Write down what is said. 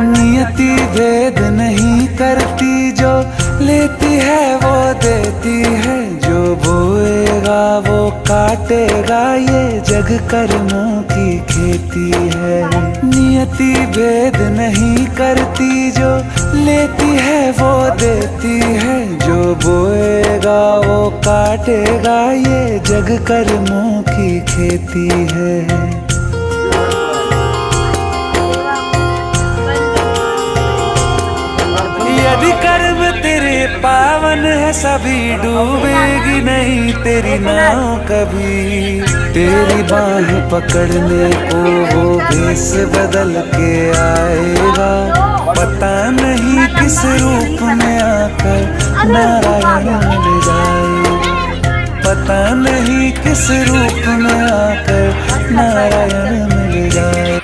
नियति भेद नहीं करती, जो लेती है वो देती है, जो बोएगा वो काटेगा, ये जग कर्मों की खेती है। नियति भेद नहीं करती, जो लेती है वो देती है, जो बोएगा वो काटेगा, ये जग कर्मों की खेती है। यदि कर्म तेरे पावन है, सभी डूबेगी नहीं तेरी नाव कभी। तेरी बाह पकड़ने को वो भेष बदल के आएगा, पता नहीं किस रूप में आकर नारायण मिल जाएगा, पता नहीं किस रूप में आकर नारायण मिल जाएगा।